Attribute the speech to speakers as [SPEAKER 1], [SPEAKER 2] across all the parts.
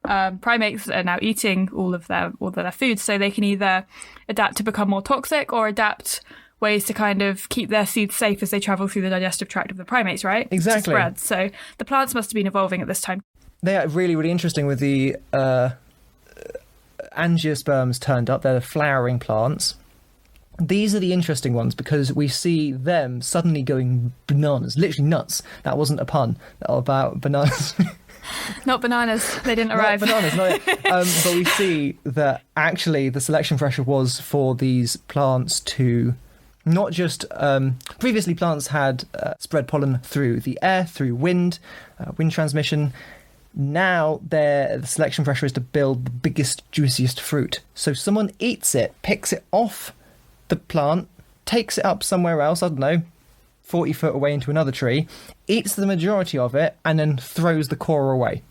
[SPEAKER 1] primates are now eating all of their food, so they can either adapt to become more toxic or adapt ways to kind of keep their seeds safe as they travel through the digestive tract of the primates, right?
[SPEAKER 2] Exactly.
[SPEAKER 1] To spread. So the plants must have been evolving at this time.
[SPEAKER 2] They are really, really interesting with the angiosperms turned up. They're the flowering plants. These are the interesting ones because we see them suddenly going bananas, literally nuts. That wasn't a pun about bananas.
[SPEAKER 1] Not bananas. They didn't arrive.
[SPEAKER 2] Not bananas, not yet. But we see that actually the selection pressure was for these plants to not just... previously, plants had spread pollen through the air, through wind transmission. Now the selection pressure is to build the biggest, juiciest fruit. So someone eats it, picks it off the plant, takes it up somewhere else, I don't know, 40 foot away into another tree, eats the majority of it, and then throws the core away.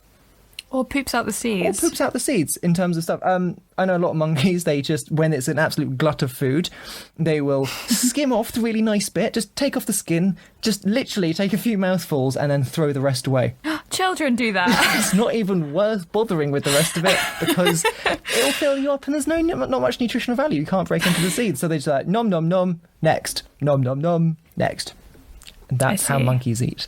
[SPEAKER 1] Or poops out the seeds.
[SPEAKER 2] In terms of stuff. I know a lot of monkeys, they just, when it's an absolute glut of food, they will skim off the really nice bit, just take off the skin, just literally take a few mouthfuls and then throw the rest away.
[SPEAKER 1] Children do that.
[SPEAKER 2] It's not even worth bothering with the rest of it because it'll fill you up and there's not much nutritional value. You can't break into the seeds. So they just like, nom, nom, nom, next. Nom, nom, nom, next. And that's how monkeys eat.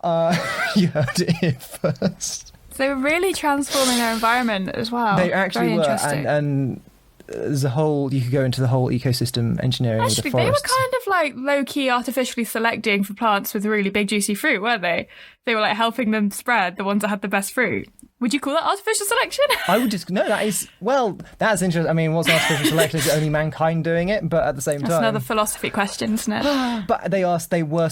[SPEAKER 2] You heard it here first.
[SPEAKER 1] They were really transforming their environment as well.
[SPEAKER 2] They actually
[SPEAKER 1] Very
[SPEAKER 2] were,
[SPEAKER 1] interesting.
[SPEAKER 2] and there's a whole, you could go into the whole ecosystem engineering of the
[SPEAKER 1] Actually,
[SPEAKER 2] forests.
[SPEAKER 1] they were kind of like low-key artificially selecting for plants with really big juicy fruit, weren't they? They were like helping them spread the ones that had the best fruit. Would you call that artificial selection?
[SPEAKER 2] I would just, no, that is, well, that's interesting. I mean, what's artificial selection? Is it only mankind doing it? But at the same time...
[SPEAKER 1] That's another philosophy question, isn't it?
[SPEAKER 2] But they were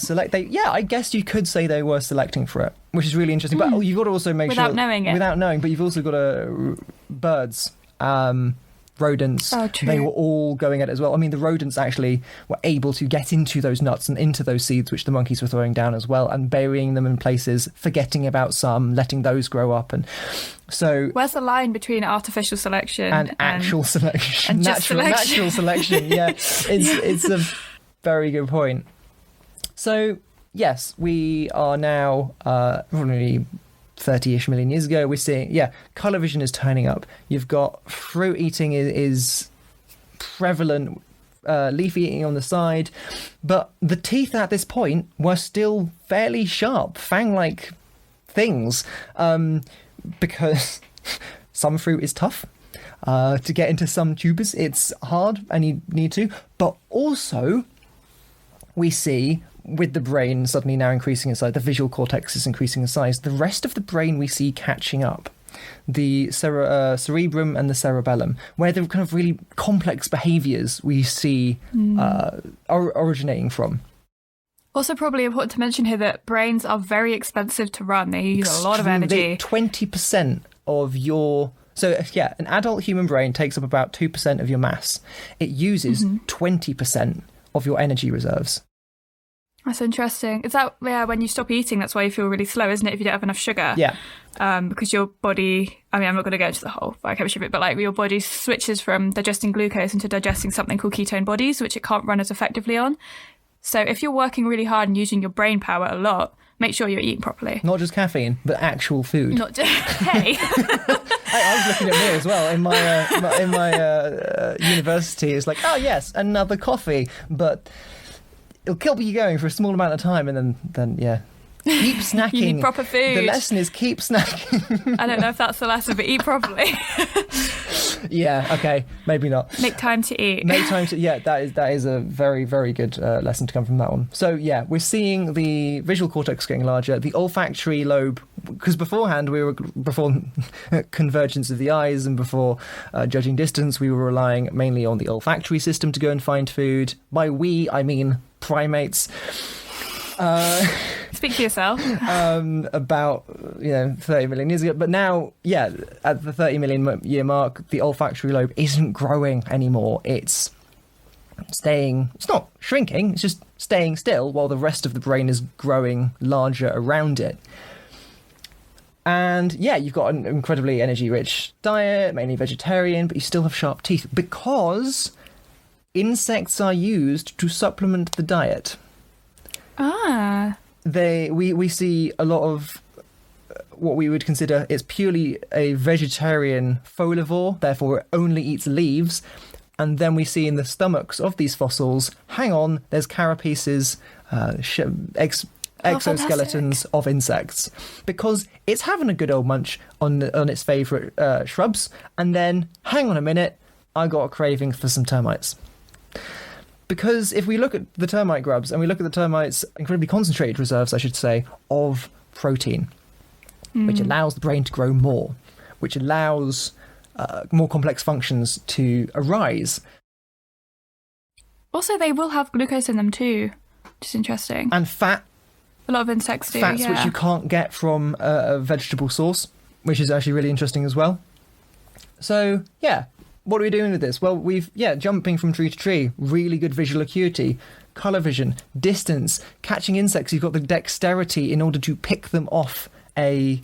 [SPEAKER 2] yeah, I guess you could say they were selecting for it, which is really interesting. But you've got to also make
[SPEAKER 1] Without
[SPEAKER 2] sure...
[SPEAKER 1] knowing it.
[SPEAKER 2] Without knowing, but you've also got birds, rodents.
[SPEAKER 1] Oh, true.
[SPEAKER 2] They were all going at it as well. I mean, the rodents actually were able to get into those nuts and into those seeds, which the monkeys were throwing down as well, and burying them in places, forgetting about some, letting those grow up. And so...
[SPEAKER 1] Where's the line between artificial selection
[SPEAKER 2] and actual selection?
[SPEAKER 1] And just
[SPEAKER 2] natural selection, yeah. It's a very good point. So, yes, we are now probably 30-ish million years ago. We're seeing, colour vision is turning up. You've got fruit eating is prevalent, leaf eating on the side, but the teeth at this point were still fairly sharp, fang-like things, because some fruit is tough. To get into some tubers, it's hard and you need to, but also we see, with the brain suddenly now increasing in size, the visual cortex is increasing in size, the rest of the brain we see catching up. The cerebrum and the cerebellum, where the kind of really complex behaviours we see originating from.
[SPEAKER 1] Also probably important to mention here that brains are very expensive to run. They use a lot of energy.
[SPEAKER 2] 20% of your... So, yeah, an adult human brain takes up about 2% of your mass. It uses 20% of your energy reserves.
[SPEAKER 1] That's interesting. Is that, when you stop eating, that's why you feel really slow, isn't it, if you don't have enough sugar?
[SPEAKER 2] Yeah.
[SPEAKER 1] Because your body, I mean, I'm not going to go into the whole biochemistry of it, but like your body switches from digesting glucose into digesting something called ketone bodies, which it can't run as effectively on. So if you're working really hard and using your brain power a lot, make sure you're eating properly.
[SPEAKER 2] Not just caffeine, but actual food.
[SPEAKER 1] Not just... Hey.
[SPEAKER 2] I was looking at me as well in my university. It's like, oh yes, another coffee, but it'll keep you going for a small amount of time, and then yeah, keep snacking.
[SPEAKER 1] You need proper food.
[SPEAKER 2] The lesson is keep snacking.
[SPEAKER 1] I don't know if that's the lesson, but eat properly.
[SPEAKER 2] Yeah, okay, maybe not.
[SPEAKER 1] Make time to eat.
[SPEAKER 2] Make time to, yeah, that is a very, very good lesson to come from that one. So yeah, we're seeing the visual cortex getting larger, the olfactory lobe, because beforehand, before convergence of the eyes and before judging distance, we were relying mainly on the olfactory system to go and find food. By we, I mean primates.
[SPEAKER 1] Speak for yourself.
[SPEAKER 2] About 30 million years ago, but now, yeah, at the 30 million year mark, the olfactory lobe isn't growing anymore. It's not shrinking, it's just staying still while the rest of the brain is growing larger around it. And yeah, you've got an incredibly energy-rich diet, mainly vegetarian, but you still have sharp teeth because insects are used to supplement the diet.
[SPEAKER 1] Ah.
[SPEAKER 2] We see a lot of what we would consider it's purely a vegetarian folivore, therefore it only eats leaves. And then we see in the stomachs of these fossils, hang on, there's carapaces, exoskeletons of insects, because it's having a good old munch on its favourite shrubs, and then, hang on a minute, I got a craving for some termites. Because if we look at the termite grubs, and we look at the termites' incredibly concentrated reserves, I should say, of protein, which allows the brain to grow more, which allows more complex functions to arise.
[SPEAKER 1] Also, they will have glucose in them too, which is interesting.
[SPEAKER 2] And fat.
[SPEAKER 1] A lot of insects do,
[SPEAKER 2] Fats which you can't get from a vegetable source, which is actually really interesting as well. So, yeah, what are we doing with this? Well, jumping from tree to tree, really good visual acuity, colour vision, distance, catching insects. You've got the dexterity in order to pick them off a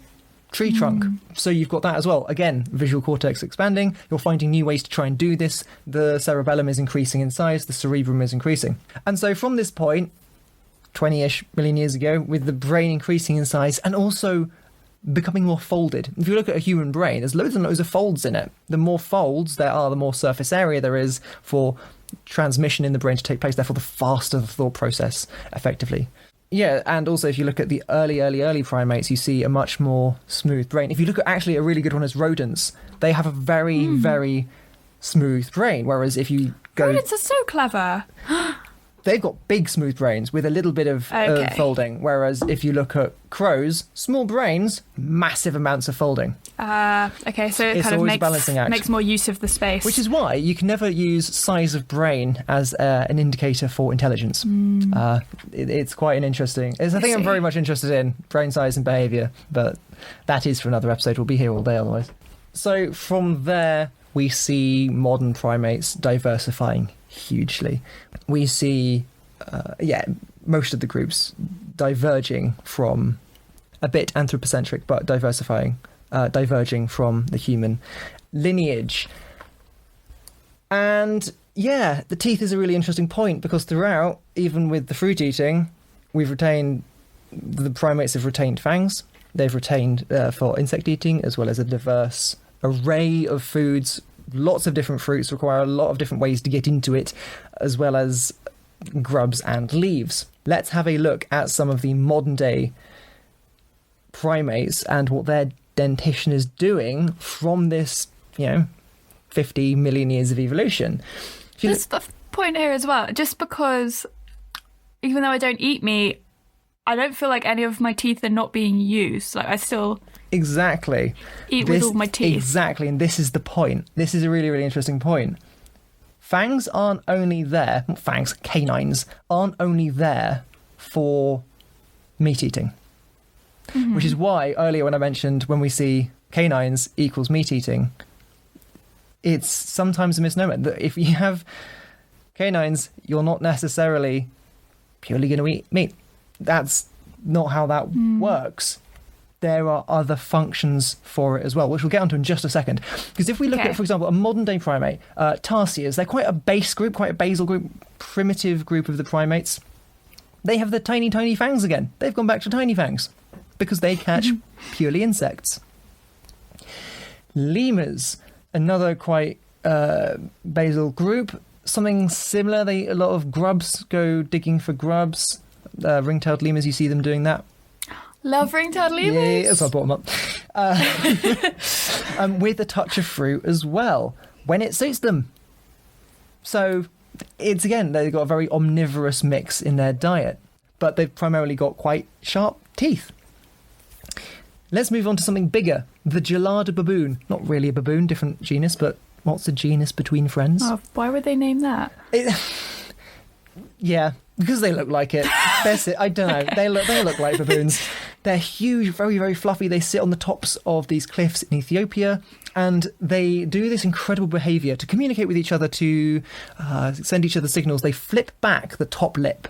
[SPEAKER 2] tree trunk. So you've got that as well. Again, visual cortex expanding. You're finding new ways to try and do this. The cerebellum is increasing in size. The cerebrum is increasing. And so from this point, 20-ish million years ago, with the brain increasing in size and also becoming more folded. If you look at a human brain, there's loads and loads of folds in it. The more folds there are, the more surface area there is for transmission in the brain to take place, therefore the faster the thought process, effectively. Yeah, and also if you look at the early primates, you see a much more smooth brain. If you look at actually a really good one as rodents, they have a very, very smooth brain, whereas if you go...
[SPEAKER 1] Rodents are so clever.
[SPEAKER 2] They've got big smooth brains with a little bit of folding, whereas if you look at crows, small brains, massive amounts of folding.
[SPEAKER 1] Okay, so it
[SPEAKER 2] It's
[SPEAKER 1] kind of
[SPEAKER 2] always a balancing act.
[SPEAKER 1] makes more use of the space.
[SPEAKER 2] Which is why you can never use size of brain as an indicator for intelligence. It's quite an interesting... It's a thing I'm very much interested in, brain size and behaviour, but that is for another episode. We'll be here all day otherwise. So from there, we see modern primates diversifying hugely. We see, most of the groups diverging from, a bit anthropocentric, but diverging from the human lineage. And yeah, the teeth is a really interesting point, because throughout, even with the fruit eating, the primates have retained fangs. They've retained for insect eating, as well as a diverse array of foods. Lots of different fruits require a lot of different ways to get into it, as well as grubs and leaves. Let's have a look at some of the modern day primates and what their dentition is doing from this, 50 million years of evolution.
[SPEAKER 1] That's the point here as well. Just because, even though I don't eat meat, I don't feel like any of my teeth are not being used. Like, I still...
[SPEAKER 2] Exactly.
[SPEAKER 1] With all my teeth.
[SPEAKER 2] Exactly, and this is the point. This is a really, really interesting point. Fangs aren't only there... Not fangs, canines aren't only there for meat eating. Which is why, earlier when I mentioned when we see canines equals meat eating, it's sometimes a misnomer. That if you have canines, you're not necessarily purely going to eat meat. That's not how that works. There are other functions for it as well, which we'll get onto in just a second. Because if we look at, for example, a modern day primate, tarsiers, they're quite a base group, quite a basal group, primitive group of the primates. They have the tiny, tiny fangs again. They've gone back to tiny fangs because they catch purely insects. Lemurs, another quite basal group. Something similar, a lot of grubs go digging for grubs. Ring-tailed lemurs, you see them doing that.
[SPEAKER 1] Love ring-tailed lemurs.
[SPEAKER 2] Yeah, that's why I brought them up. With a touch of fruit as well, when it suits them. So, it's again, they've got a very omnivorous mix in their diet, but they've primarily got quite sharp teeth. Let's move on to something bigger. The Gelada Baboon. Not really a baboon, different genus, but what's a genus between friends?
[SPEAKER 1] Oh, why would they name that?
[SPEAKER 2] Yeah, because they look like it. I don't know. They look like baboons. They're huge, very, very fluffy. They sit on the tops of these cliffs in Ethiopia, and they do this incredible behaviour to communicate with each other, to send each other signals. They flip back the top lip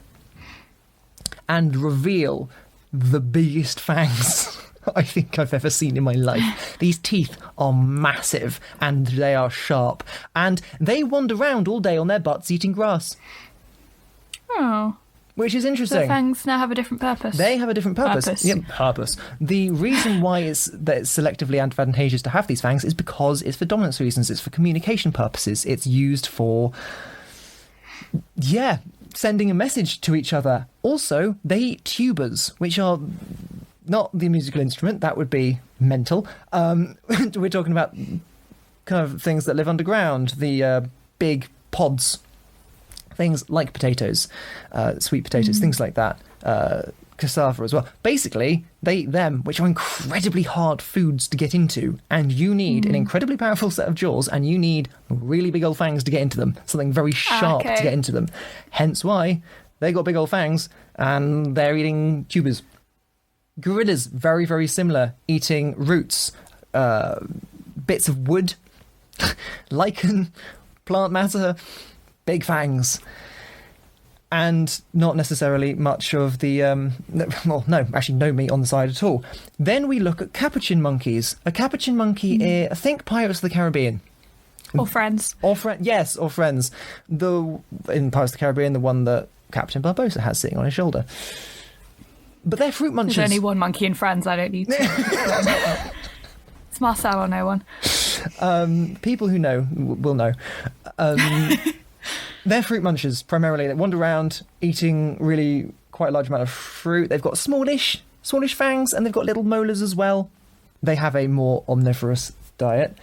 [SPEAKER 2] and reveal the biggest fangs I think I've ever seen in my life. These teeth are massive, and they are sharp, and they wander around all day on their butts eating grass.
[SPEAKER 1] Oh.
[SPEAKER 2] which is
[SPEAKER 1] So
[SPEAKER 2] interesting.
[SPEAKER 1] fangs now have a different purpose.
[SPEAKER 2] They have a different purpose.
[SPEAKER 1] Purpose.
[SPEAKER 2] Yep, purpose. The reason why it's selectively advantageous to have these fangs is because it's for dominance reasons. It's for communication purposes. It's used for, sending a message to each other. Also, they eat tubers, which are not the musical instrument. That would be mental. We're talking about kind of things that live underground, the big pods, things like potatoes, sweet potatoes, things like that, cassava as well. Basically, they eat them, which are incredibly hard foods to get into, and you need an incredibly powerful set of jaws, and you need really big old fangs to get into them, something very sharp to get into them. Hence why they got big old fangs, and they're eating tubers. Gorillas, very, very similar, eating roots, bits of wood, lichen, plant matter, big fangs. And not necessarily much of the, no meat on the side at all. Then we look at capuchin monkeys. A capuchin monkey, I think Pirates of the Caribbean.
[SPEAKER 1] Or Friends.
[SPEAKER 2] Or Friends. In Pirates of the Caribbean, the one that Captain Barbossa has sitting on his shoulder. But they're fruit munchers.
[SPEAKER 1] There's only one monkey in Friends, I don't need to. It's Marcel or no one.
[SPEAKER 2] People who know will know. They're fruit munchers, primarily. They wander around eating really quite a large amount of fruit. They've got smallish fangs, and they've got little molars as well. They have a more omnivorous diet.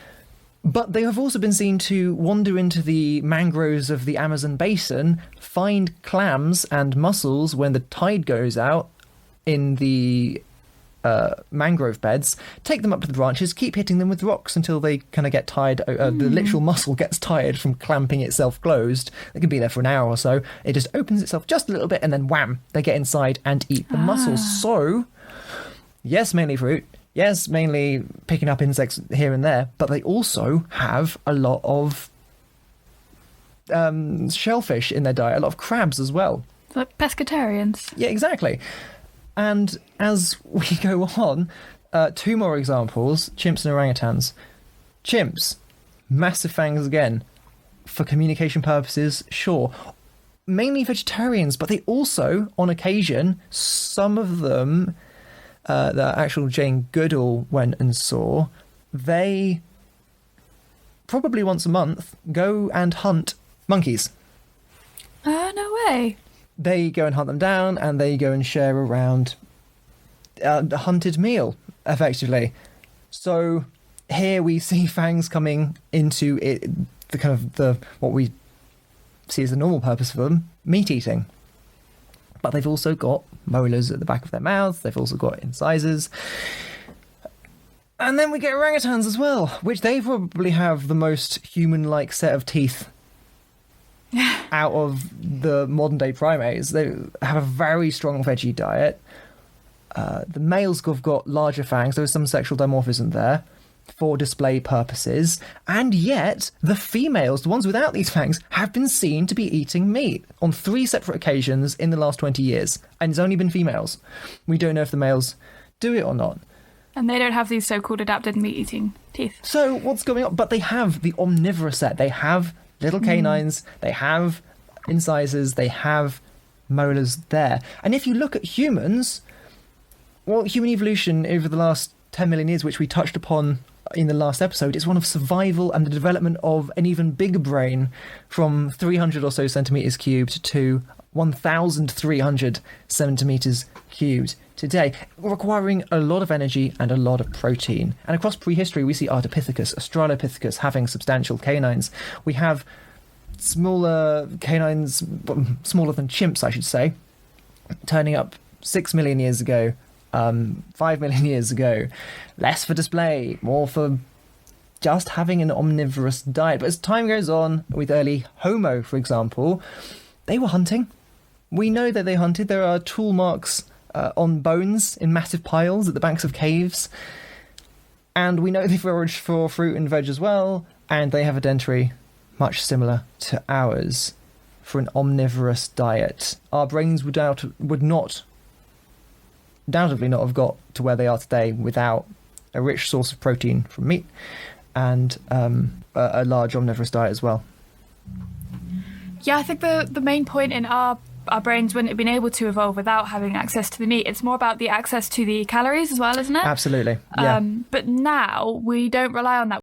[SPEAKER 2] But they have also been seen to wander into the mangroves of the Amazon basin, find clams and mussels when the tide goes out in the mangrove beds, take them up to the branches, keep hitting them with rocks until they kind of get tired. The literal mussel gets tired from clamping itself closed. It can be there for an hour or so. It just opens itself just a little bit, and then wham, they get inside and eat the mussels. So, yes, mainly fruit. Yes, mainly picking up insects here and there, but they also have a lot of shellfish in their diet, a lot of crabs as well.
[SPEAKER 1] Like pescatarians.
[SPEAKER 2] Yeah, exactly. And as we go on, two more examples, chimps and orangutans. Chimps, massive fangs again. For communication purposes, sure. Mainly vegetarians, but they also, on occasion, some of them, the actual Jane Goodall went and saw, they probably once a month go and hunt monkeys.
[SPEAKER 1] No way.
[SPEAKER 2] They go and hunt them down, and they go and share around a hunted meal, effectively. So here we see fangs coming into it, the kind of the what we see as the normal purpose for them, meat eating. But they've also got molars at the back of their mouths. They've also got incisors. And then we get orangutans as well, which they probably have the most human-like set of teeth out of the modern-day primates. They have a very strong veggie diet. The males have got larger fangs. There is some sexual dimorphism there for display purposes. And yet, the females, the ones without these fangs, have been seen to be eating meat on 3 separate occasions in the last 20 years. And it's only been females. We don't know if the males do it or not.
[SPEAKER 1] And they don't have these so-called adapted meat-eating teeth.
[SPEAKER 2] So what's going on? But they have the omnivorous set. They have little canines, they have incisors, they have molars there. And if you look at humans, well, human evolution over the last 10 million years, which we touched upon in the last episode, is one of survival and the development of an even bigger brain from 300 or so centimetres cubed to 1,300 centimetres cubed today, requiring a lot of energy and a lot of protein. And across prehistory, we see Ardipithecus, Australopithecus having substantial canines. We have smaller canines, smaller than chimps, I should say, turning up 6 million years ago, 5 million years ago. Less for display, more for just having an omnivorous diet. But as time goes on, with early Homo, for example, they were hunting. We know that they hunted. There are tool marks on bones in massive piles at the banks of caves. And we know they forage for fruit and veg as well. And they have a dentary much similar to ours for an omnivorous diet. Our brains would undoubtedly not have got to where they are today without a rich source of protein from meat and a large omnivorous diet as well.
[SPEAKER 1] Yeah, I think the main point in our our brains wouldn't have been able to evolve without having access to the meat. It's more about the access to the calories as well, isn't it?
[SPEAKER 2] Absolutely. Yeah.
[SPEAKER 1] But now we don't rely on that.